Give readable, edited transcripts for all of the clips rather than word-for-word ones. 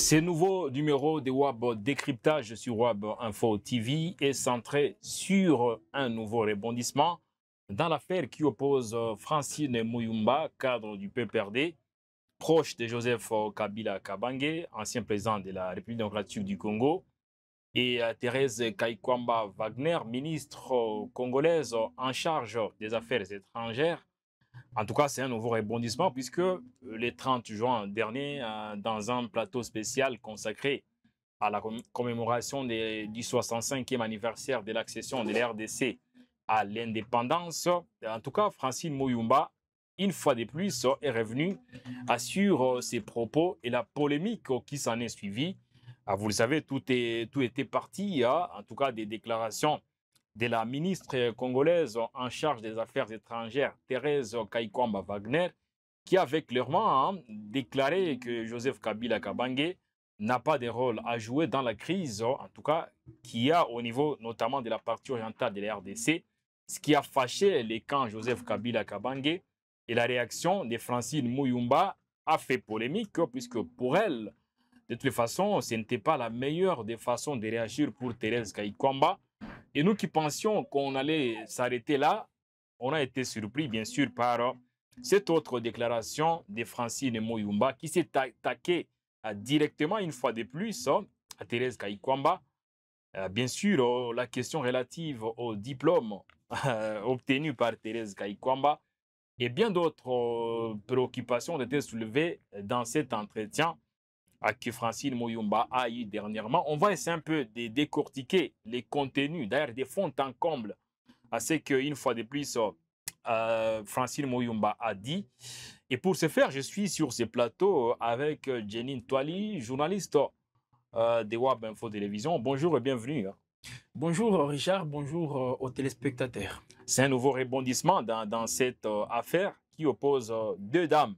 Ce nouveau numéro de WAB Décryptage sur WAB Info TV est centré sur un nouveau rebondissement dans l'affaire qui oppose Francine Muyumba, cadre du PPRD, proche de Joseph Kabila Kabange, ancien président de la République démocratique du Congo, et Thérèse Kaikwamba Wagner, ministre congolaise en charge des affaires étrangères. En tout cas, c'est un nouveau rebondissement puisque le 30 juin dernier, dans un plateau spécial consacré à la commémoration du 65e anniversaire de l'accession de la RDC à l'indépendance, en tout cas, Francine Muyumba, une fois de plus, est revenue sur ses propos et la polémique qui s'en est suivie. Vous le savez, tout était parti, en tout cas des déclarations de la ministre congolaise en charge des affaires étrangères, Thérèse Kaikwamba Wagner, qui avait clairement déclaré que Joseph Kabila Kabange n'a pas de rôle à jouer dans la crise, en tout cas, qu'il y a au niveau notamment de la partie orientale de la RDC, ce qui a fâché les camps Joseph Kabila Kabange. Et la réaction de Francine Muyumba a fait polémique, puisque pour elle, de toutes les façons, ce n'était pas la meilleure des façons de réagir pour Thérèse Kaikwamba. Et nous qui pensions qu'on allait s'arrêter là, on a été surpris, bien sûr, par cette autre déclaration de Francine Muyumba qui s'est attaquée directement, une fois de plus, à Thérèse Kaikwamba. Bien sûr, la question relative au diplôme obtenu par Thérèse Kaikwamba et bien d'autres préoccupations ont été soulevées dans cet entretien que Francine Muyumba a eu dernièrement. On va essayer un peu de décortiquer les contenus, d'ailleurs des fonds en comble à ce qu'une fois de plus, Francine Muyumba a dit. Et pour ce faire, je suis sur ce plateau avec Jeanine Toali, journaliste de WAB Info Télévision. Bonjour et bienvenue. Bonjour Richard, bonjour aux téléspectateurs. C'est un nouveau rebondissement dans cette affaire qui oppose deux dames,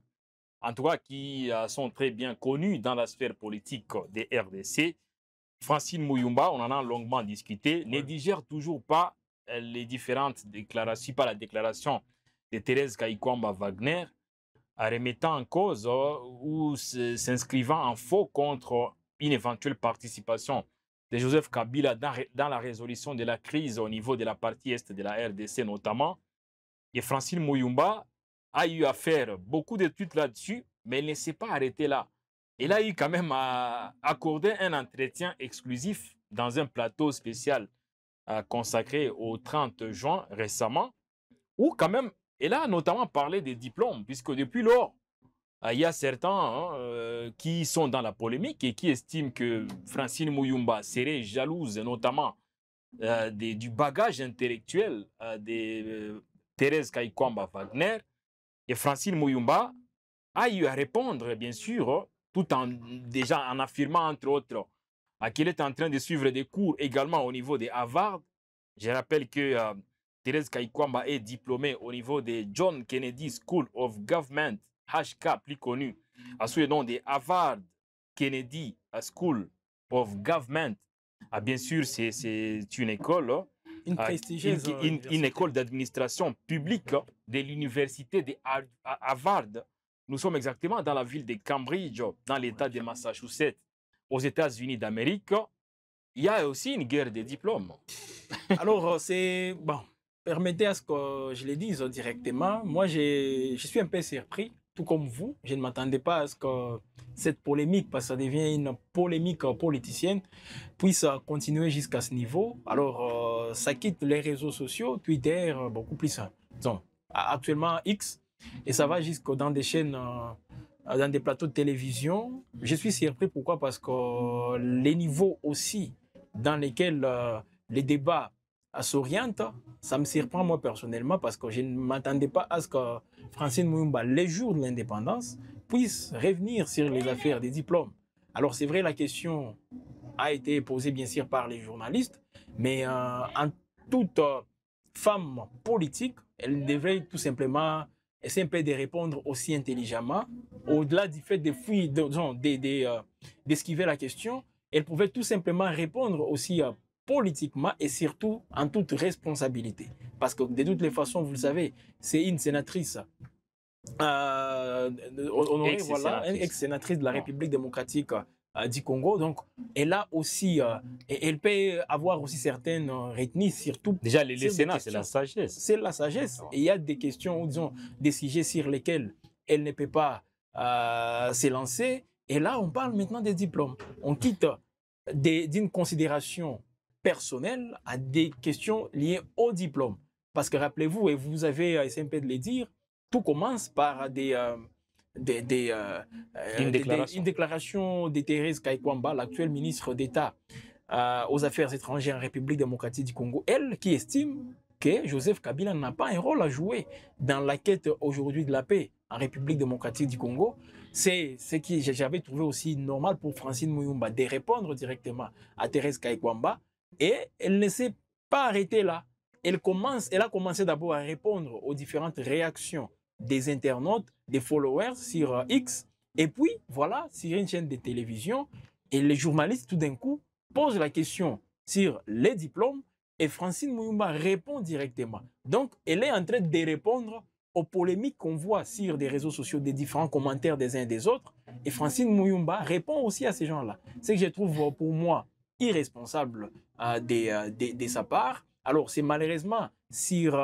en tout cas qui sont très bien connues dans la sphère politique des RDC. Francine Muyumba, on en a longuement discuté, ne digère toujours pas les différentes déclarations, pas la déclaration de Thérèse Kaikwamba Wagner, remettant en cause ou s'inscrivant en faux contre une éventuelle participation de Joseph Kabila dans la résolution de la crise au niveau de la partie est de la RDC notamment. Et Francine Muyumba a eu à faire beaucoup d'études là-dessus, mais elle ne s'est pas arrêtée là. Elle a eu quand même à accorder un entretien exclusif dans un plateau spécial consacré au 30 juin récemment, où quand même, elle a notamment parlé des diplômes, puisque depuis lors, il y a certains qui sont dans la polémique et qui estiment que Francine Muyumba serait jalouse, notamment du bagage intellectuel de Thérèse Kaikwamba Wagner. Et Francine Muyumba a eu à répondre, bien sûr, tout en déjà en affirmant, entre autres, qu'elle est en train de suivre des cours également au niveau de Harvard. Je rappelle que Thérèse Kaikwamba est diplômée au niveau de John Kennedy School of Government, HK, plus connu sous le nom de Harvard Kennedy School of Government. Bien sûr, c'est une école, une prestigieuse une école d'administration publique de l'université de Harvard. Nous sommes exactement dans la ville de Cambridge, dans l'État de Massachusetts, aux États-Unis d'Amérique. Il y a aussi une guerre des diplômes. Alors, c'est... Bon, permettez à ce que je le dise directement. Moi, je suis un peu surpris, tout comme vous. Je ne m'attendais pas à ce que cette polémique, parce que ça devient une polémique politicienne, puisse continuer jusqu'à ce niveau. Alors, ça quitte les réseaux sociaux, Twitter, beaucoup plus, disons, actuellement X, et ça va jusque dans des chaînes, dans des plateaux de télévision. Je suis surpris, pourquoi? Parce que les niveaux aussi dans lesquels les débats s'orientent, ça me surprend moi personnellement, parce que je ne m'attendais pas à ce que Francine Muyumba, les jours de l'indépendance, puisse revenir sur les affaires des diplômes. Alors c'est vrai, la question a été posée bien sûr par les journalistes, mais en toute femme politique, elle devrait tout simplement essayer un peu de répondre aussi intelligemment, au-delà du fait de fouiller, d'esquiver la question. Elle pouvait tout simplement répondre aussi politiquement et surtout en toute responsabilité. Parce que de toutes les façons, vous le savez, c'est une sénatrice honorée, voilà, ex-sénatrice de la République démocratique du Congo. Donc, elle a aussi, elle peut avoir aussi certaines retenues, surtout. Déjà, le Sénat, c'est la sagesse. C'est la sagesse. Et il y a des questions, ou disons, des sujets sur lesquels elle ne peut pas s'élancer. Et là, on parle maintenant des diplômes. On quitte d'une considération personnelle à des questions liées au diplôme. Parce que rappelez-vous, et vous avez essayé un peu de le dire, tout commence par une déclaration de Thérèse Kaikwamba, l'actuelle ministre d'État aux Affaires étrangères en République démocratique du Congo, elle qui estime que Joseph Kabila n'a pas un rôle à jouer dans la quête aujourd'hui de la paix en République démocratique du Congo. C'est ce que j'avais trouvé aussi normal pour Francine Muyumba de répondre directement à Thérèse Kaikwamba, et elle ne s'est pas arrêtée là. Elle a commencé d'abord à répondre aux différentes réactions des internautes, des followers sur X, et puis voilà, sur une chaîne de télévision, et les journalistes tout d'un coup posent la question sur les diplômes, et Francine Muyumba répond directement. Donc, elle est en train de répondre aux polémiques qu'on voit sur des réseaux sociaux, des différents commentaires des uns et des autres, et Francine Muyumba répond aussi à ces gens-là. C'est que je trouve pour moi irresponsable de sa part. Alors, c'est malheureusement sur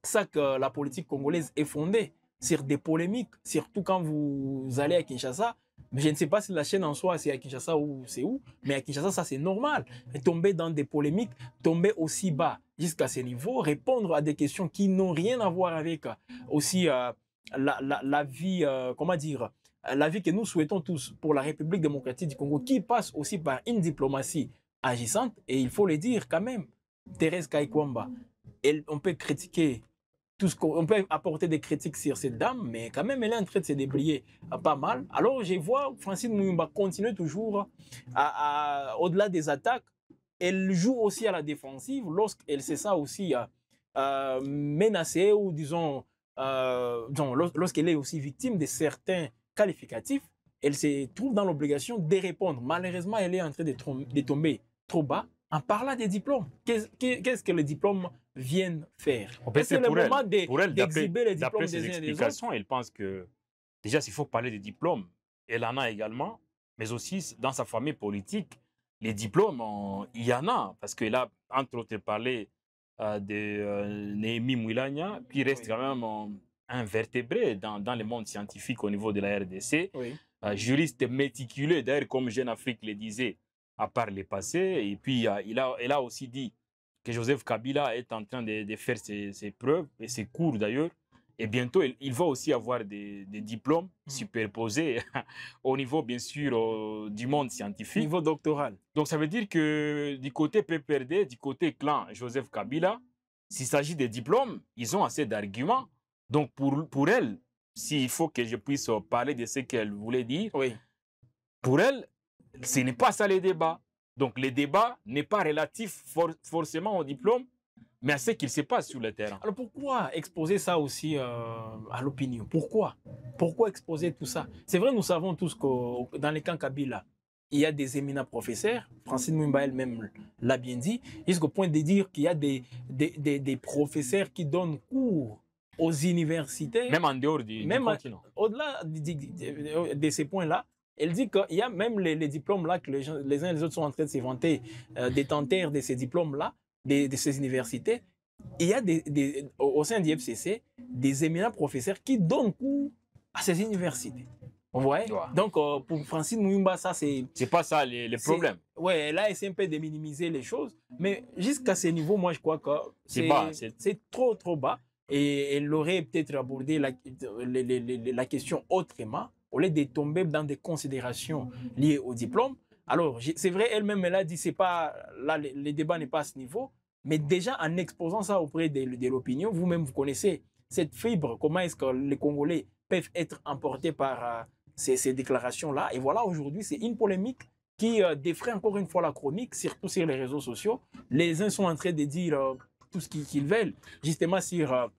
ça que la politique congolaise est fondée, sur des polémiques, surtout quand vous allez à Kinshasa. Mais je ne sais pas si la chaîne en soi, c'est à Kinshasa ou c'est où, mais à Kinshasa, ça c'est normal. Tomber dans des polémiques, tomber aussi bas jusqu'à ce niveau, répondre à des questions qui n'ont rien à voir avec aussi la vie, comment dire, la vie que nous souhaitons tous pour la République démocratique du Congo, qui passe aussi par une diplomatie agissante. Et il faut le dire quand même, Thérèse Kaikwamba, on peut critiquer on peut apporter des critiques sur cette dame, mais quand même, elle est en train de se débrouiller pas mal. Alors, je vois Francine Muyumba continuer toujours au-delà des attaques. Elle joue aussi à la défensive lorsqu'elle se sent aussi menacée, ou disons lorsqu'elle est aussi victime de certains qualificatifs. Elle se trouve dans l'obligation de répondre. Malheureusement, elle est en train de tomber trop bas en parlant des diplômes. Qu'est-ce que les diplômes viennent faire? C'est le moment d'exhiber les diplômes des uns et des autres. Elle pense que, déjà, s'il faut parler des diplômes, elle en a également, mais aussi dans sa famille politique, les diplômes, il y en a, parce qu'elle a, entre autres, parlé de Néhémie Mouilagna, qui reste quand même un vertébré dans le monde scientifique au niveau de la RDC, juriste méticuleux, d'ailleurs, comme Jeune Afrique le disait, à part les passés. Et puis, elle a aussi dit que Joseph Kabila est en train de faire ses preuves, et ses cours d'ailleurs. Et bientôt, il va aussi avoir des diplômes superposés au niveau, bien sûr, du monde scientifique. Niveau doctoral. Donc, ça veut dire que du côté PPRD, du côté clan Joseph Kabila, s'il s'agit des diplômes, ils ont assez d'arguments. Donc, pour elle, s'il faut que je puisse parler de ce qu'elle voulait dire, pour elle, ce n'est pas ça le débat. Donc, le débat n'est pas relatif forcément au diplôme, mais à ce qu'il se passe sur le terrain. Alors, pourquoi exposer ça aussi à l'opinion? Pourquoi exposer tout ça? C'est vrai, nous savons tous que dans les camps Kabila, il y a des éminents professeurs. Francine Muyumba elle-même l'a bien dit, jusqu'au point de dire qu'il y a des professeurs qui donnent cours aux universités. Même en dehors du continent. Au-delà de ces points-là, elle dit qu'il y a même les diplômes là que les uns et les autres sont en train de se vanter, détenteurs de ces diplômes-là, de ces universités. Il y a au sein du FCC des éminents professeurs qui donnent cours à ces universités. Vous voyez? Donc, pour Francine Muyumba, ça c'est... C'est pas ça le problème. Oui, elle a essayé un peu de minimiser les choses, mais jusqu'à ce niveau, moi je crois que c'est trop, trop bas. Et elle aurait peut-être abordé la question autrement, au lieu de tomber dans des considérations liées au diplôme. Alors, c'est vrai, elle-même, elle a dit, c'est pas, là, le débat n'est pas à ce niveau, mais déjà en exposant ça auprès de l'opinion, vous-même, vous connaissez cette fibre, comment est-ce que les Congolais peuvent être emportés par ces déclarations-là. Et voilà, aujourd'hui, c'est une polémique qui défraie encore une fois la chronique, surtout sur les réseaux sociaux. Les uns sont en train de dire tout ce qu'ils veulent, justement, sur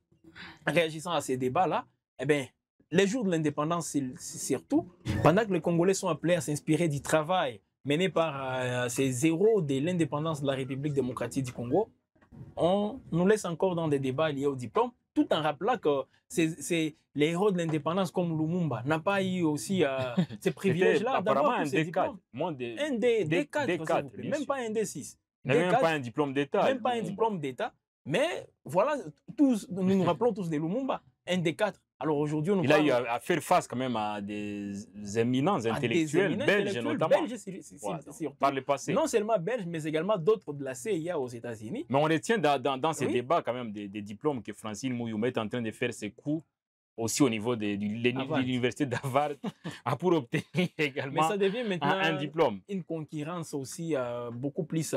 réagissant à ces débats-là. Eh bien, les jours de l'indépendance, surtout, pendant que les Congolais sont appelés à s'inspirer du travail mené par ces héros de l'indépendance de la République démocratique du Congo, on nous laisse encore dans des débats liés au diplôme. tout en rappelant que c'est les héros de l'indépendance comme Lumumba n'a pas eu aussi ces privilèges-là d'avoir tous ces diplômes. Un D4, s'il vous plaît. Même pas un D6. Il n'avait même pas un diplôme d'État. Même pas un diplôme d'État. Mais voilà, nous nous rappelons tous de Lumumba, un D4. Alors aujourd'hui, il a eu à faire face quand même à des éminents intellectuels belges notamment. Surtout, par le passé. Non seulement belges, mais également d'autres de la CIA aux États-Unis. Mais on retient dans ces débats quand même des diplômes que Francine Mouyouma est en train de faire ses coups aussi au niveau de l'université d'Harvard pour obtenir également mais ça devient maintenant un diplôme. Une concurrence aussi beaucoup plus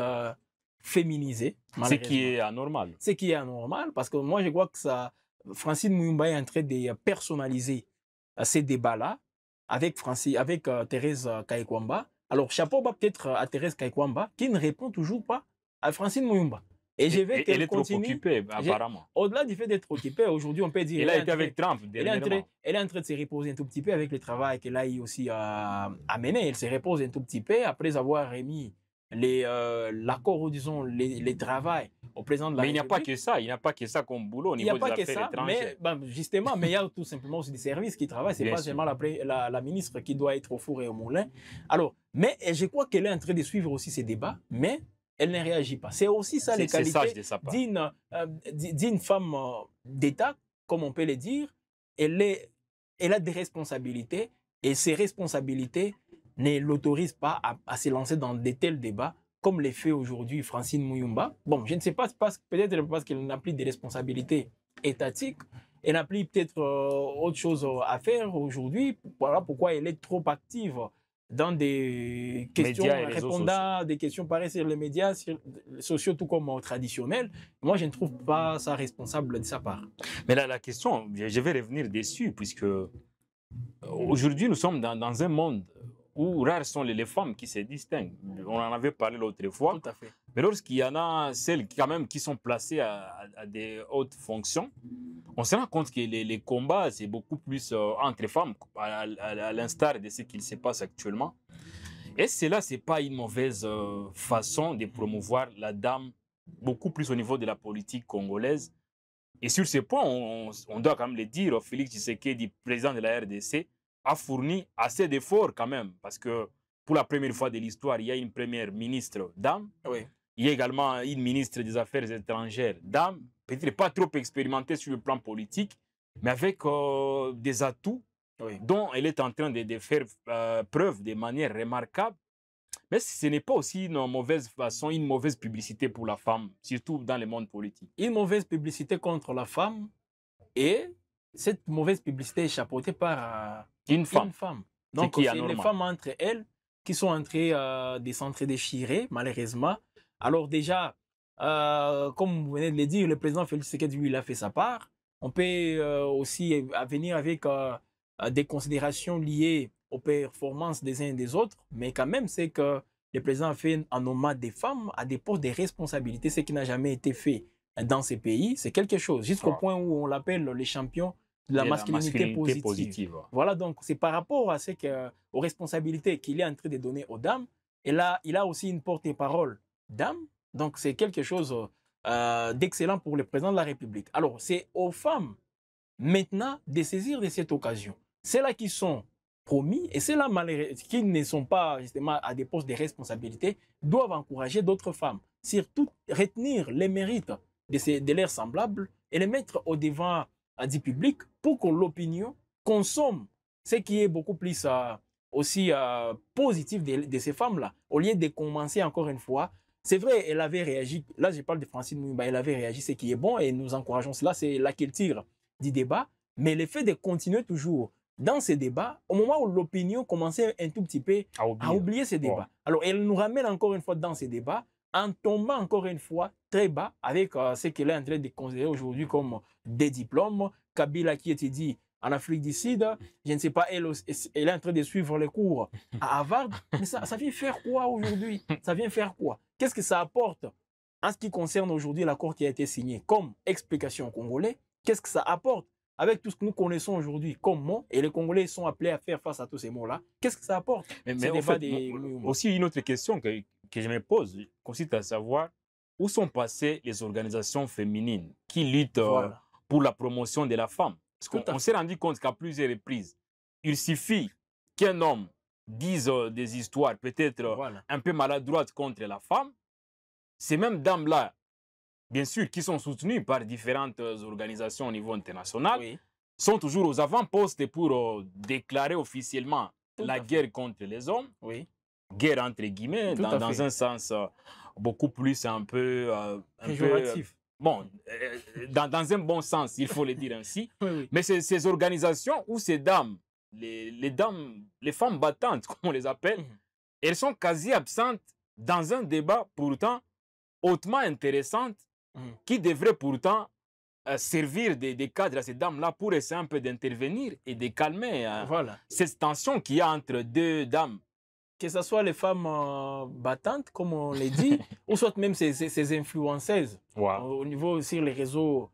féminisée. Ce qui est anormal. Ce qui est anormal parce que moi je crois que ça... Francine Mouyouma est en train de personnaliser ces débats-là avec Thérèse Kayikwamba. Alors, chapeau bas peut-être à Thérèse Kayikwamba qui ne répond toujours pas à Francine Mouyouma. Et je veux qu'elle continue. Elle est trop occupée, apparemment. Au-delà du fait d'être occupée, aujourd'hui, on peut dire... Elle a été avec Trump dernièrement. Elle est en train de se reposer un tout petit peu avec le travail qu'elle a eu aussi à mener. Elle se repose un tout petit peu après avoir remis l'accord, disons, les travail au président de la République. Mais il n'y a pas que ça, il n'y a pas que ça comme boulot au niveau des affaires étrangères. Mais justement, mais il y a tout simplement aussi des services qui travaillent, c'est pas seulement la ministre qui doit être au four et au moulin. Alors, mais je crois qu'elle est en train de suivre aussi ces débats, mais elle ne réagit pas. C'est aussi ça les qualités d'une femme d'État, comme on peut le dire. Elle a des responsabilités et ces responsabilités ne l'autorise pas à se lancer dans de tels débats comme les fait aujourd'hui Francine Mouyouma. Bon, je ne sais pas, peut-être parce qu'elle n'a plus de responsabilités étatiques, elle n'a plus peut-être autre chose à faire aujourd'hui. Voilà pourquoi elle est trop active dans des questions, répondant à des questions pareilles sur les médias sociaux, tout comme traditionnels. Moi, je ne trouve pas ça responsable de sa part. Mais là, la question, je vais revenir dessus, puisque aujourd'hui, nous sommes dans un monde où rares sont les femmes qui se distinguent. On en avait parlé l'autre fois. Tout à fait. Mais lorsqu'il y en a celles quand même qui sont placées à des hautes fonctions, on se rend compte que les combats, c'est beaucoup plus entre femmes, à l'instar de ce qu'il se passe actuellement. Et cela, ce n'est pas une mauvaise façon de promouvoir la dame, beaucoup plus au niveau de la politique congolaise. Et sur ce point, on doit quand même le dire, Félix Tshisekedi, président de la RDC, a fourni assez d'efforts quand même, parce que pour la première fois de l'histoire, il y a une première ministre dame, oui. Il y a également une ministre des Affaires étrangères dame, peut-être pas trop expérimentée sur le plan politique, mais avec des atouts dont elle est en train de faire preuve de manière remarquable. Mais ce n'est pas aussi une mauvaise façon, une mauvaise publicité pour la femme, surtout dans le monde politique. Une mauvaise publicité contre la femme, et cette mauvaise publicité est chapeautée par une femme. Donc, c'est les femmes entre elles qui sont en train de s'entre-déchirer, malheureusement. Alors déjà, comme vous venez de le dire, le président Félix Tshisekedi, lui, il a fait sa part. On peut aussi venir avec des considérations liées aux performances des uns et des autres, mais quand même, c'est que le président a fait en nommant des femmes à des postes de responsabilité, ce qui n'a jamais été fait dans ces pays. C'est quelque chose, jusqu'au point où on l'appelle les champions de la masculinité positive. Voilà, donc c'est par rapport à aux responsabilités qu'il est en train de donner aux dames. Et là, il a aussi une porte-parole dame. Donc c'est quelque chose d'excellent pour le président de la République. Alors c'est aux femmes maintenant de saisir de cette occasion. Celles-là qui sont promis et celles-là qui ne sont pas justement à des postes de responsabilité doivent encourager d'autres femmes. Surtout retenir les mérites de leurs semblables et les mettre au devant du public pour que l'opinion consomme ce qui est beaucoup plus aussi positif de ces femmes-là. Au lieu de commencer encore une fois, c'est vrai, elle avait réagi, là je parle de Francine Mouyouma, elle avait réagi, ce qui est bon et nous encourageons cela, c'est là qu'elle tire du débat. Mais le fait de continuer toujours dans ces débats, au moment où l'opinion commençait un tout petit peu à oublier ces débats. Alors elle nous ramène encore une fois dans ces débats, en tombant encore une fois très bas avec ce qu'elle est en train de considérer aujourd'hui comme des diplômes. Kabila qui était dit en Afrique du Sud, je ne sais pas, elle est en train de suivre les cours à Harvard, mais ça vient faire quoi aujourd'hui? Ça vient faire quoi? Qu'est-ce que ça apporte en ce qui concerne aujourd'hui l'accord qui a été signé comme explication aux Congolais? Qu'est-ce que ça apporte avec tout ce que nous connaissons aujourd'hui comme mots, et les Congolais sont appelés à faire face à tous ces mots-là? Qu'est-ce que ça apporte? Mais en fait, aussi une autre question que je me pose consiste à savoir où sont passées les organisations féminines qui luttent pour la promotion de la femme. Parce qu'on s'est rendu compte qu'à plusieurs reprises, il suffit qu'un homme dise des histoires peut-être un peu maladroites contre la femme. Ces mêmes dames-là, bien sûr, qui sont soutenues par différentes organisations au niveau international, sont toujours aux avant-postes pour déclarer officiellement la guerre contre les hommes. Guerre entre guillemets, dans un sens beaucoup plus un peu... bon, dans un bon sens, il faut le dire ainsi. Mais ces organisations où ces dames, les femmes battantes, comme on les appelle, elles sont quasi absentes dans un débat pourtant hautement intéressant qui devrait pourtant servir des cadres à ces dames-là pour essayer un peu d'intervenir et de calmer cette tension qu'il y a entre deux dames. Que ce soit les femmes battantes, comme on les dit, ou soit même ces influenceuses au niveau sur les réseaux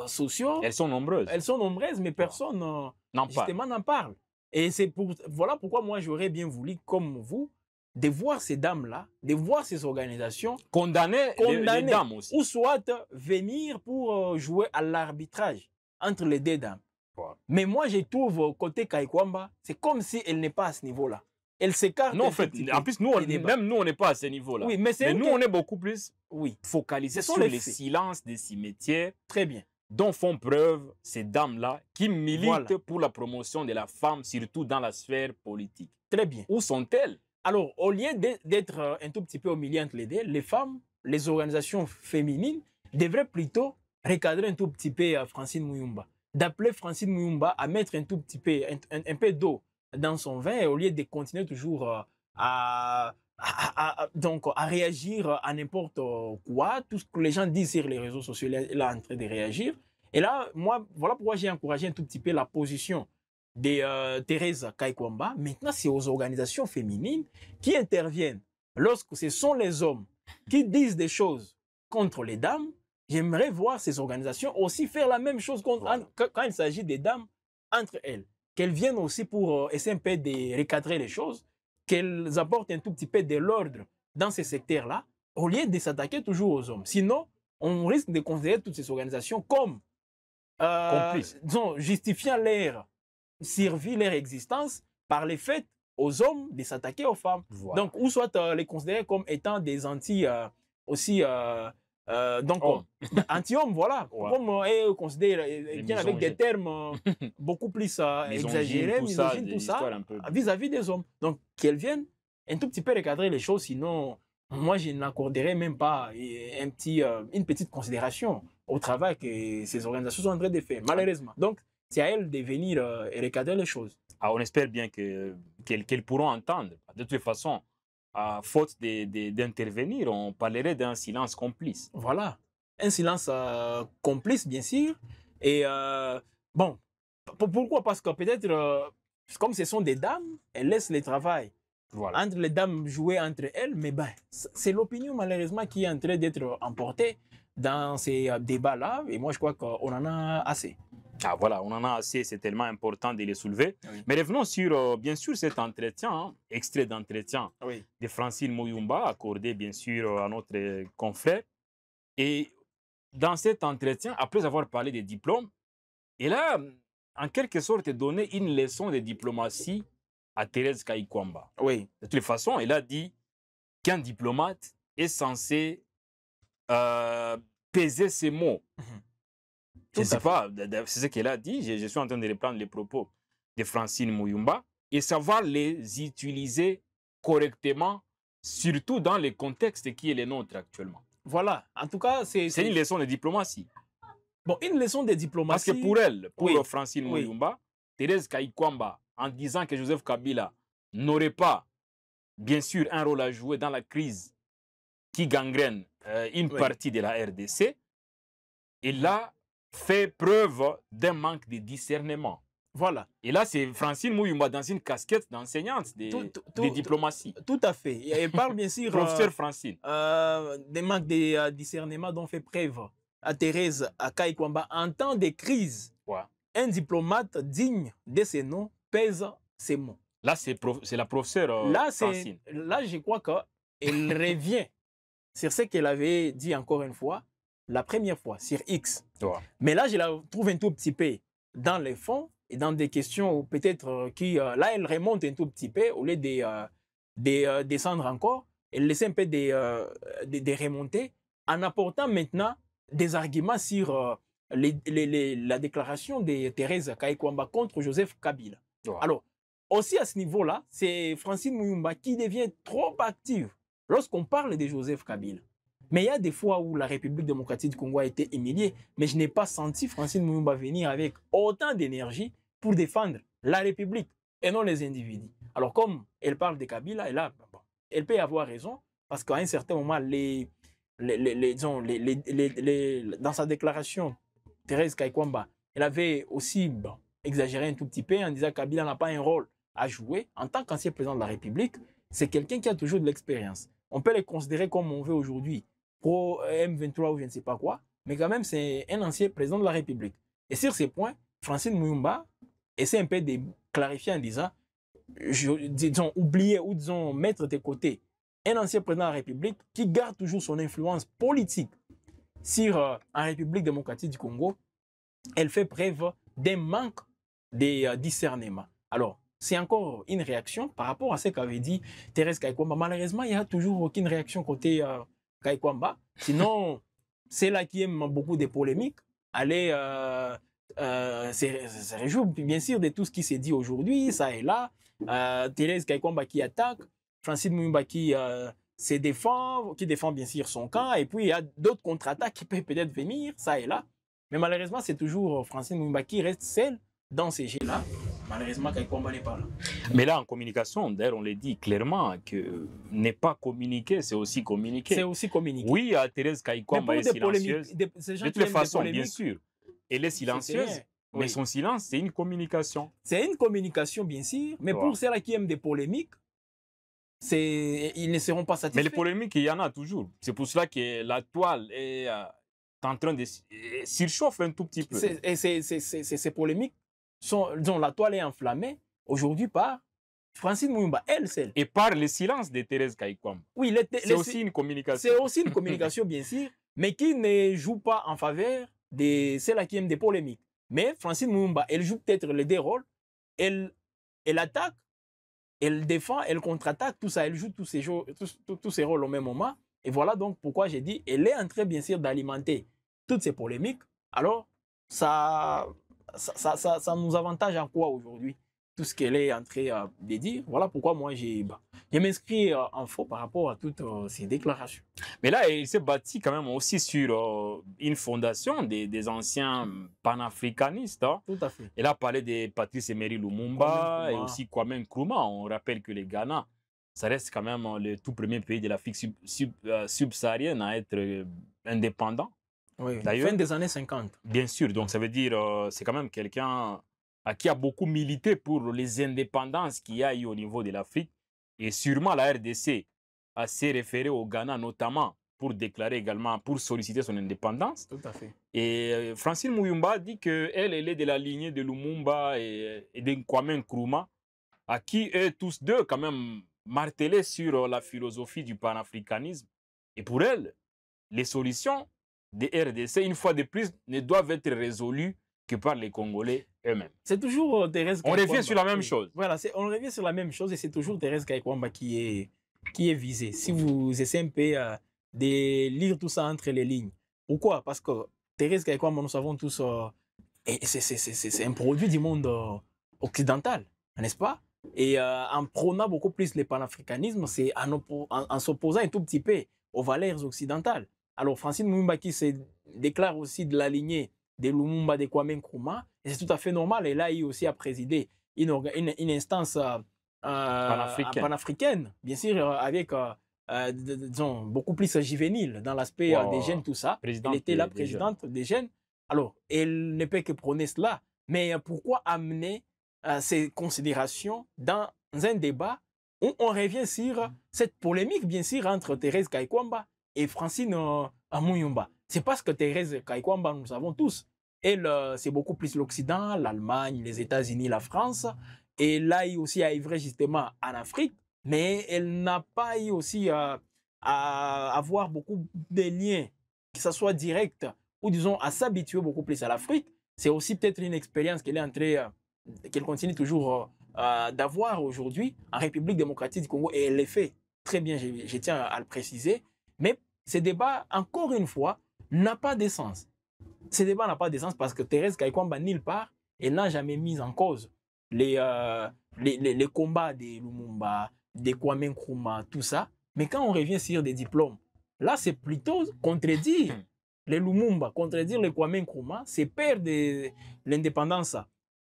sociaux. Elles sont nombreuses. Elles sont nombreuses, mais personne justement n'en parle. Et voilà pourquoi moi j'aurais bien voulu, comme vous, de voir ces dames-là, de voir ces organisations condamner les dames aussi. Ou soit venir pour jouer à l'arbitrage entre les deux dames. Mais moi je trouve côté Kaikwamba, c'est comme si elle n'est pas à ce niveau-là. Elle s'écarte. Non, en fait, en plus, même nous, on n'est pas à ce niveau-là. Oui, mais nous, on est beaucoup plus focalisés sur les silences des cimetières. Très bien. Dont font preuve ces dames-là qui militent pour la promotion de la femme, surtout dans la sphère politique. Très bien. Où sont-elles? Alors, au lieu d'être un tout petit peu au milieu entre les deux, les femmes, les organisations féminines devraient plutôt recadrer un tout petit peu Francine Muyumba. D'appeler Francine Muyumba à mettre un tout petit peu, un peu d'eau dans son vin, et au lieu de continuer toujours à réagir à n'importe quoi, tout ce que les gens disent sur les réseaux sociaux, elle est en train de réagir. Et là, moi, voilà pourquoi j'ai encouragé un tout petit peu la position de Thérèse Kaikwamba. Maintenant, c'est aux organisations féminines qui interviennent. Lorsque ce sont les hommes qui disent des choses contre les dames, j'aimerais voir ces organisations aussi faire la même chose quand il s'agit des dames entre elles. Qu'elles viennent aussi pour essayer un peu de recadrer les choses, qu'elles apportent un tout petit peu de l'ordre dans ces secteurs-là, au lieu de s'attaquer toujours aux hommes. Sinon, on risque de considérer toutes ces organisations comme justifiant leur survie, leur existence, par les faits aux hommes de s'attaquer aux femmes. Donc, ou soit les considérer comme étant des anti-hommes, voilà. Comme considérés bien avec des termes beaucoup plus exagérés, misogynes, tout ça, vis-à-vis des hommes. Donc, qu'elles viennent un tout petit peu recadrer les choses, sinon, moi, je n'accorderais même pas une petite considération au travail que ces organisations sont en train de faire, malheureusement. Donc, c'est à elles de venir recadrer les choses. On espère bien qu'elles pourront entendre. De toute façon, faute d'intervenir, on parlerait d'un silence complice. Voilà, un silence complice, bien sûr. Et bon, pourquoi? Parce que peut-être, comme ce sont des dames, elles laissent le travail entre les dames jouer entre elles, mais c'est l'opinion malheureusement qui est en train d'être emportée dans ces débats-là. Et moi, je crois qu'on en a assez. Voilà, on en a assez, c'est tellement important de les soulever. Mais revenons sur, bien sûr, cet entretien, extrait d'entretien de Francine Muyumba, accordé, bien sûr, à notre confrère. Et dans cet entretien, après avoir parlé des diplômes, elle a, en quelque sorte, donné une leçon de diplomatie à Thérèse Kaikwamba. De toutes les façons, elle a dit qu'un diplomate est censé peser ses mots. Je ne sais pas, c'est ce qu'elle a dit. Je suis en train de reprendre les propos de Francine Muyumba et savoir les utiliser correctement, surtout dans le contexte qui est le nôtre actuellement. Voilà, en tout cas, c'est une leçon de diplomatie. Bon, une leçon de diplomatie. Parce que pour elle, pour Francine Muyumba, Thérèse Kaikwamba, en disant que Joseph Kabila n'aurait pas, bien sûr, un rôle à jouer dans la crise qui gangrène une partie de la RDC, elle a fait preuve d'un manque de discernement. Voilà. Et là, c'est Francine Muyumba dans une casquette d'enseignante de diplomatie. Tout à fait. Elle parle bien sûr... Professeur Francine. Des manques de discernement dont fait preuve à Thérèse Kaikwamba en temps de crise. Un diplomate digne de ses noms pèse ses mots. Là, c'est la professeure Francine. Là, je crois qu'elle revient sur ce qu'elle avait dit encore une fois. la première fois sur X. Ouais. Mais là, je la trouve un tout petit peu dans les fonds et dans des questions peut-être qui, là, elle remonte un tout petit peu au lieu de descendre encore. Elle laisse un peu de remonter en apportant maintenant des arguments sur la déclaration de Thérèse Kayikwamba contre Joseph Kabila. Ouais. Alors, aussi à ce niveau-là, c'est Francine Muyumba qui devient trop active lorsqu'on parle de Joseph Kabila. Mais il y a des fois où la République démocratique du Congo a été humiliée, mais je n'ai pas senti Francine Muyumba venir avec autant d'énergie pour défendre la République et non les individus. Alors, comme elle parle de Kabila, elle peut avoir raison, parce qu'à un certain moment, dans sa déclaration, Thérèse Kayikwamba, elle avait aussi exagéré un tout petit peu en disant que Kabila n'a pas un rôle à jouer. En tant qu'ancien président de la République, c'est quelqu'un qui a toujours de l'expérience. On peut le considérer comme on veut aujourd'hui, pro M23 ou je ne sais pas quoi, mais quand même, c'est un ancien président de la République. Et sur ces points, Francine Muyumba essaie un peu de clarifier en disant, disons, oublier ou disons, mettre de côté un ancien président de la République qui garde toujours son influence politique sur en République démocratique du Congo. Elle fait preuve d'un manque de discernement. Alors, c'est encore une réaction par rapport à ce qu'avait dit Thérèse Kayikwamba. Malheureusement, il n'y a toujours aucune réaction côté Kayikwamba. Sinon, c'est là qui aime beaucoup de polémiques. Allez se réjouir bien sûr de tout ce qui s'est dit aujourd'hui, ça et là. Thérèse Kayikwamba qui attaque, Francine Muyumba qui se défend, qui défend bien sûr son camp, et puis il y a d'autres contre-attaques qui peuvent peut-être venir, ça et là. Mais malheureusement, c'est toujours Francine Muyumba qui reste seule dans ces jeux-là. Malheureusement, Kayikwamba n'est pas là. Mais là, en communication, d'ailleurs, on le dit clairement que ne pas communiquer, c'est aussi communiquer. C'est aussi communiquer. Oui, à Thérèse Kayikwamba est silencieuse. De toute façon, bien sûr. Elle est silencieuse, mais son silence, c'est une communication. C'est une communication, bien sûr, mais pour ceux-là qui aiment des polémiques, ils ne seront pas satisfaits. Mais les polémiques, il y en a toujours. C'est pour cela que la toile est en train de surchauffer un tout petit peu. Ces polémiques, disons, la toile est enflammée aujourd'hui par Francine Muyumba, elle seule. Et par le silence de Thérèse Kayikwamba. Oui, c'est aussi une communication. C'est aussi une communication, bien sûr, mais qui ne joue pas en faveur de celles qui aiment des polémiques. Mais Francine Muyumba, elle joue peut-être les deux rôles. Elle attaque, elle défend, elle contre-attaque, tout ça. Elle joue tous ces rôles au même moment. Et voilà donc pourquoi j'ai dit, elle est en train, bien sûr, d'alimenter toutes ces polémiques. Alors, ça nous avantage en quoi aujourd'hui? Tout ce qu'elle est en train de dire. Voilà pourquoi moi, je m'inscris en faux par rapport à toutes ces déclarations. Mais là, il s'est bâti quand même aussi sur une fondation des anciens panafricanistes. Hein. Tout à fait. Elle a parlé de Patrice Emery Lumumba et aussi Kwame Nkrumah. On rappelle que le Ghana, ça reste quand même le tout premier pays de l'Afrique subsaharienne à être indépendant. Oui, fin des années 50. Bien sûr, donc ça veut dire c'est quand même quelqu'un qui a beaucoup milité pour les indépendances qu'il y a eu au niveau de l'Afrique. Et sûrement la RDC s'est référée au Ghana notamment pour déclarer également, pour solliciter son indépendance. Tout à fait. Et Francine Muyumba dit qu'elle est de la lignée de Lumumba et de Kwame Nkrumah, à qui eux tous deux quand même martelaient sur la philosophie du panafricanisme. Et pour elle, les solutions des RDC, une fois de plus, ne doivent être résolues que par les Congolais eux-mêmes. C'est toujours Thérèse Kayikwamba. On revient sur la même chose. Voilà, on revient sur la même chose et c'est toujours Thérèse Kayikwamba qui est visée. Si vous essayez un peu de lire tout ça entre les lignes. Pourquoi? Parce que Thérèse Kayikwamba, nous savons tous, c'est un produit du monde occidental, n'est-ce pas? Et en prônant beaucoup plus le panafricanisme, c'est en s'opposant un tout petit peu aux valeurs occidentales. Alors Francine Muyumba qui se déclare aussi de la lignée de Lumumba, de Kwame Nkrumah, et c'est tout à fait normal. Et là, il aussi a présidé une instance panafricaine, bien sûr, avec disons, beaucoup plus juvénile dans l'aspect des jeunes, tout ça. Elle était la présidente des jeunes. Alors, elle ne peut que prôner cela. Mais pourquoi amener ces considérations dans un débat où on revient sur cette polémique, bien sûr, entre Thérèse Kayikwamba et Francine Muyumba? C'est parce que Thérèse Kayikwamba, nous savons tous, elle, c'est beaucoup plus l'Occident, l'Allemagne, les États-Unis, la France. Et là, elle aussi a œuvré justement en Afrique, mais elle n'a pas eu aussi à avoir beaucoup de liens que ce soit direct ou disons à s'habituer beaucoup plus à l'Afrique, c'est aussi peut-être une expérience qu'elle est en train, qu'elle continue toujours d'avoir aujourd'hui en République démocratique du Congo et elle le fait très bien, je tiens à le préciser. Mais ce débat, encore une fois, n'a pas d'essence. Ce débat n'a pas d'essence parce que Thérèse Kaikwamba, nulle part, elle n'a jamais mis en cause les combats des Lumumba, des Kwame Nkrumah, tout ça. Mais quand on revient sur des diplômes, là, c'est plutôt contredire les Lumumba, contredire les Kwame Nkrumah, c'est perdre l'indépendance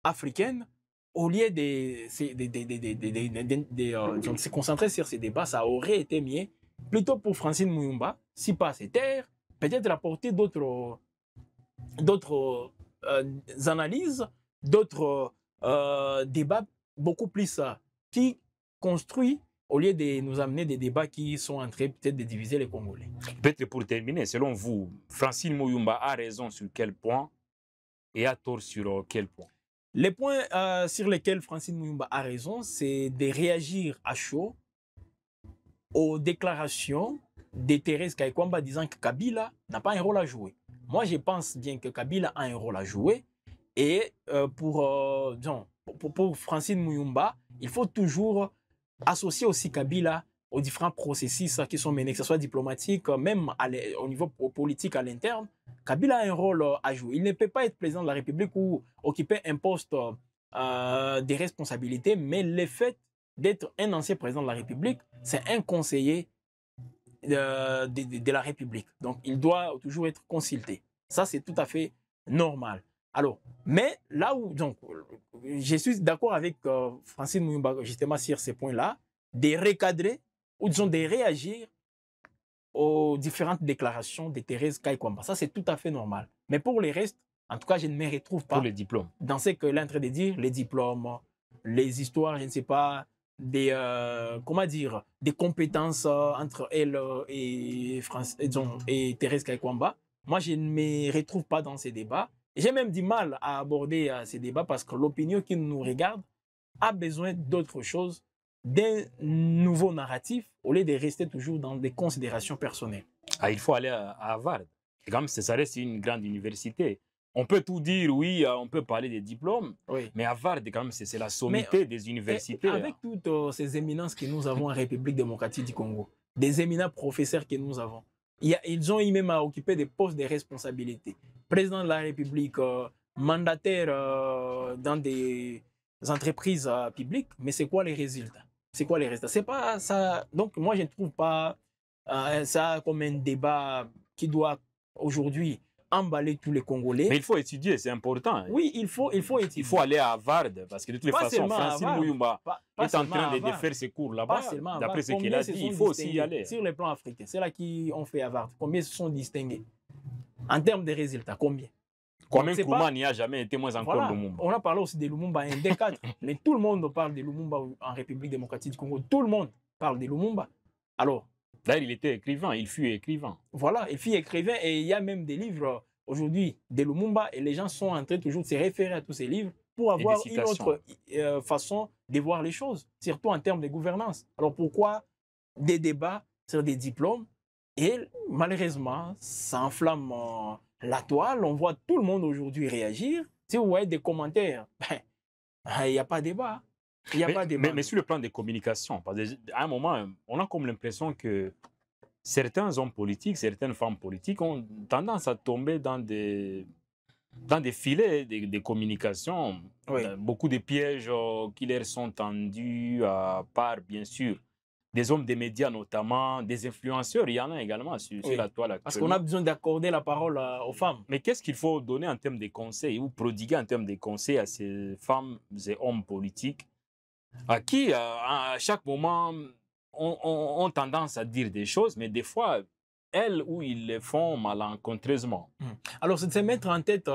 africaine. Au lieu de se concentrer sur ces débats, ça aurait été mieux, plutôt pour Francine Muyumba, si pas ses terres, peut-être apporter d'autres analyses, d'autres débats beaucoup plus qui construisent au lieu de nous amener des débats qui sont en train peut-être de diviser les Congolais. Peut-être pour terminer, selon vous, Francine Muyumba a raison sur quel point et a tort sur quel point? Les points sur lesquels Francine Muyumba a raison, c'est de réagir à chaud aux déclarations de Thérèse Kaikwamba disant que Kabila n'a pas un rôle à jouer. Moi, je pense bien que Kabila a un rôle à jouer. Et pour Francine Muyumba, il faut toujours associer aussi Kabila aux différents processus qui sont menés, que ce soit diplomatique, même au niveau politique à l'interne. Kabila a un rôle à jouer. Il ne peut pas être président de la République ou occuper un poste de responsabilité, mais le fait d'être un ancien président de la République, c'est un conseiller de la République. Donc, il doit toujours être consulté. Ça, c'est tout à fait normal. Alors, mais là où, donc, je suis d'accord avec Francine Muyumba justement sur ces points-là, de recadrer ou disons de réagir aux différentes déclarations de Thérèse Kaikwamba. Ça, c'est tout à fait normal. Mais pour les restes, en tout cas, je ne me retrouve pas pour les diplômes. Dans ce qu'elle est en train de dire, les diplômes, les histoires, je ne sais pas, des, comment dire, des compétences entre elle et Thérèse Kaikwamba. Moi, je ne me retrouve pas dans ces débats. J'ai même du mal à aborder ces débats parce que l'opinion qui nous regarde a besoin d'autre chose, d'un nouveau narratif, au lieu de rester toujours dans des considérations personnelles. Ah, il faut aller à Harvard. Et comme ça reste une grande université. On peut tout dire, oui, on peut parler des diplômes, oui. Mais Harvard, quand même, c'est la sommité des universités. Avec toutes ces éminences que nous avons en République démocratique du Congo, des éminents professeurs que nous avons, ils ont eu même à occuper des postes de responsabilité. Président de la République, mandataire dans des entreprises publiques, mais c'est quoi les résultats? C'est quoi les résultats? C'est pas ça. Donc, moi, je ne trouve pas ça comme un débat qui doit aujourd'hui emballer tous les Congolais. Mais il faut étudier, c'est important. Oui, il faut étudier. Il faut aller à Harvard, parce que de toutes les façons, Francine Muyumba est en train de faire ses cours là-bas. D'après ce qu'il a dit, il faut aussi y aller. Sur le plan africain, c'est là qui ont fait Harvard. Combien se sont distingués? En termes de résultats, combien? Kwame Nkrumah n'y a jamais été, moins encore Lumumba. On a parlé aussi de Lumumba en D4, mais tout le monde parle de Lumumba en République démocratique du Congo. Tout le monde parle de Lumumba. Alors, d'ailleurs, il était écrivain, il fut écrivain. Voilà, il fut écrivain et il y a même des livres aujourd'hui de Lumumba et les gens sont en train toujours de se référer à tous ces livres pour avoir une autre façon de voir les choses, surtout en termes de gouvernance. Alors pourquoi des débats sur des diplômes et malheureusement, ça enflamme la toile, on voit tout le monde aujourd'hui réagir. Si vous voyez des commentaires, il n'y a pas de débat. Il n'y a pas de débat. Mais sur le plan des communications, à un moment, on a comme l'impression que certains hommes politiques, certaines femmes politiques ont tendance à tomber dans des filets de communication. Oui. Beaucoup de pièges qui leur sont tendus par, bien sûr, des hommes des médias notamment, des influenceurs, il y en a également sur la toile actuellement. Parce qu'on a besoin d'accorder la parole aux femmes. Mais qu'est-ce qu'il faut donner en termes de conseils ou prodiguer en termes de conseils à ces femmes et hommes politiques à qui, à chaque moment, ont tendance à dire des choses, mais des fois, elles ou ils le font malencontreusement. Alors, c'est de se mettre en tête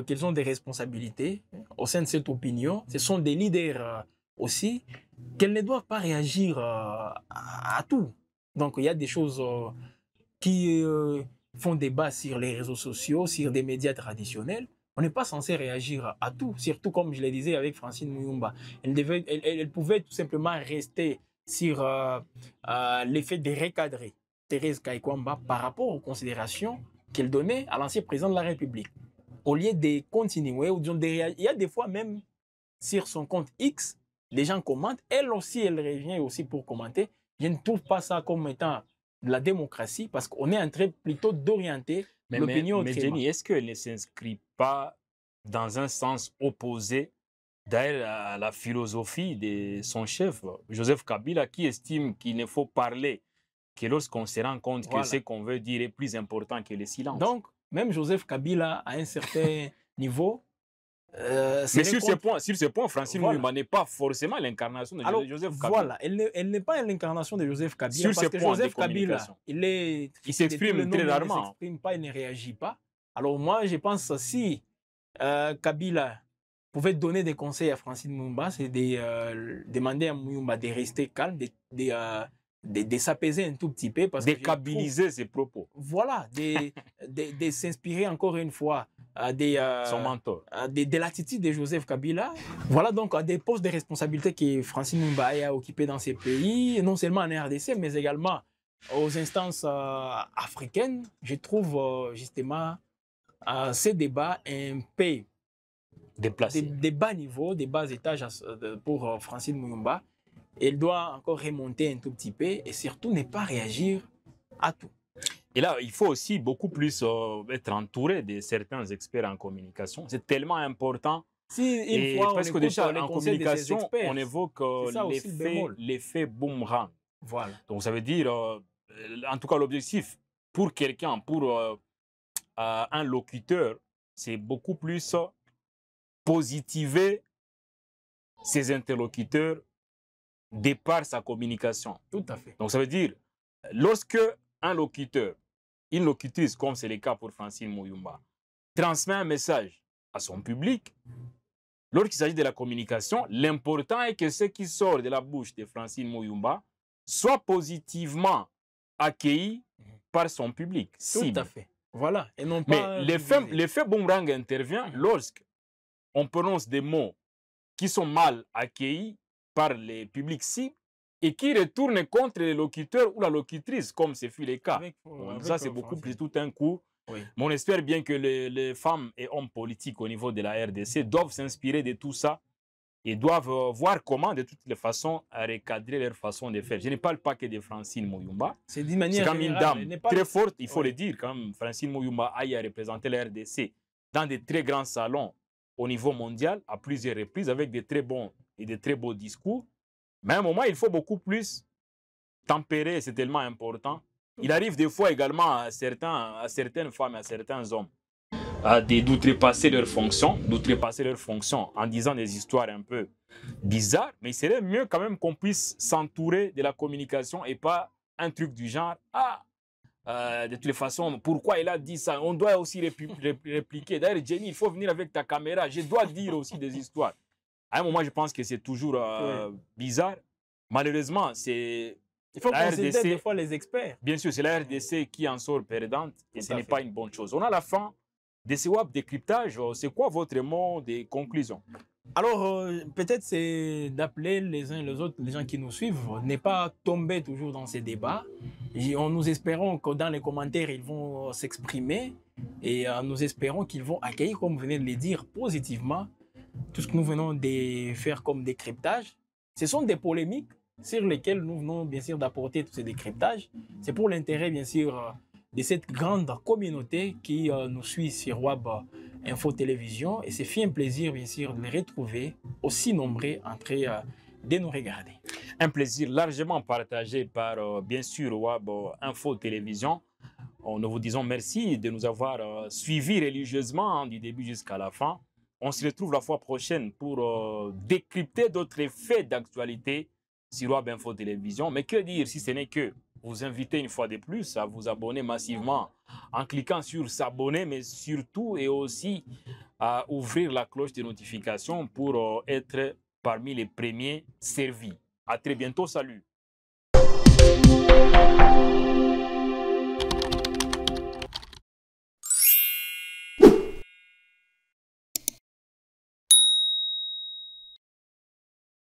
qu'ils ont des responsabilités au sein de cette opinion. Ce sont des leaders aussi, qu'elles ne doivent pas réagir à tout. Donc, il y a des choses qui font débat sur les réseaux sociaux, sur des médias traditionnels. On n'est pas censé réagir à tout, surtout comme je le disais avec Francine Muyumba. Elle pouvait tout simplement rester sur l'effet de recadrer Thérèse Kaikwamba par rapport aux considérations qu'elle donnait à l'ancien président de la République. Au lieu de continuer, ou disons, il y a des fois même sur son compte X, les gens commentent, elle aussi, elle revient aussi pour commenter. Je ne trouve pas ça comme étant de la démocratie parce qu'on est en train plutôt d'orienter l'opinion autrement. Mais Jenny, est-ce qu'elle ne s'inscrit pas dans un sens opposé d'ailleurs à la philosophie de son chef, Joseph Kabila, qui estime qu'il ne faut parler que lorsqu'on se rend compte que ce qu'on veut dire est plus important que le silence? Donc, même Joseph Kabila, à un certain niveau... mais sur ce point, Francine Mouyumba n'est pas forcément l'incarnation de Joseph Kabila. Voilà, elle n'est pas l'incarnation de Joseph Kabila. Parce que Joseph Kabila, il s'exprime très rarement. Il ne s'exprime pas, il ne réagit pas. Alors moi, je pense si Kabila pouvait donner des conseils à Francine Mouyumba, c'est de demander à Mouyumba de rester calme, de s'apaiser un tout petit peu. De kabiliser ses propos. Voilà, de s'inspirer encore une fois son mentor. De l'attitude de Joseph Kabila. Voilà donc des postes de responsabilité que Francine Mouyumba a occupés dans ces pays, non seulement en RDC, mais également aux instances africaines. Je trouve justement ces débats un peu déplacés. Des bas niveaux, des bas étages pour Francine Mouyumba. Elle doit encore remonter un tout petit peu et surtout ne pas réagir à tout. Et là, il faut aussi beaucoup plus être entouré de certains experts en communication. C'est tellement important. Si parce que déjà en communication, on évoque l'effet boomerang. Voilà. Donc ça veut dire, en tout cas l'objectif pour quelqu'un, pour un locuteur, c'est beaucoup plus positiver ses interlocuteurs de par sa communication. Tout à fait. Donc ça veut dire, lorsque un locuteur, une locutrice, comme c'est le cas pour Francine Mouyumba, transmet un message à son public, lorsqu'il s'agit de la communication, l'important est que ce qui sort de la bouche de Francine Mouyumba soit positivement accueilli par son public. Tout à fait. Voilà. Et non pas l'effet boomerang intervient lorsqu'on prononce des mots qui sont mal accueillis par les publics cibles et qui retournent contre le locuteur ou la locutrice, comme ce fut le cas. Ça, c'est beaucoup plus tout un coup. Oui. Mais on espère bien que les femmes et hommes politiques au niveau de la RDC doivent s'inspirer de tout ça et doivent voir comment, de toutes les façons, recadrer leur façon de faire. Je ne parle pas que de Francine Mouyumba. C'est d'une manière comme une dame très forte, il faut le dire, quand Francine Mouyumba aille à représenter la RDC dans de très grands salons au niveau mondial, à plusieurs reprises, avec de très bons et de très beaux discours. Mais à un moment, il faut beaucoup plus tempérer, c'est tellement important. Il arrive des fois également à certaines femmes et à certains hommes d'outrepasser leurs fonctions, en disant des histoires un peu bizarres, mais il serait mieux quand même qu'on puisse s'entourer de la communication et pas un truc du genre « de toutes les façons, pourquoi il a dit ça? On doit aussi répliquer. D'ailleurs, Jenny, il faut venir avec ta caméra. Je dois dire aussi des histoires. » À un moment, je pense que c'est toujours bizarre. Malheureusement, c'est... Il faut consulter des fois les experts. Bien sûr, c'est la RDC qui en sort perdante et ce n'est pas une bonne chose. On a la fin de ce web décryptage. C'est quoi votre mot de conclusion? Alors, peut-être c'est d'appeler les uns et les autres, les gens qui nous suivent, n'est pas tomber toujours dans ces débats. Nous espérons que dans les commentaires, ils vont s'exprimer et nous espérons qu'ils vont accueillir, comme vous venez de le dire, positivement tout ce que nous venons de faire comme décryptage. Ce sont des polémiques sur lesquelles nous venons bien sûr d'apporter tous ces décryptages. C'est pour l'intérêt bien sûr de cette grande communauté qui nous suit sur Web Info Télévision. Et c'est un plaisir bien sûr de les retrouver aussi nombreux en train de nous regarder. Un plaisir largement partagé par bien sûr Web Info Télévision. Nous vous disons merci de nous avoir suivis religieusement du début jusqu'à la fin. On se retrouve la fois prochaine pour décrypter d'autres faits d'actualité sur Web Info Télévision. Mais que dire si ce n'est que vous inviter une fois de plus à vous abonner massivement en cliquant sur s'abonner, mais surtout et aussi à ouvrir la cloche de notification pour être parmi les premiers servis. À très bientôt, salut.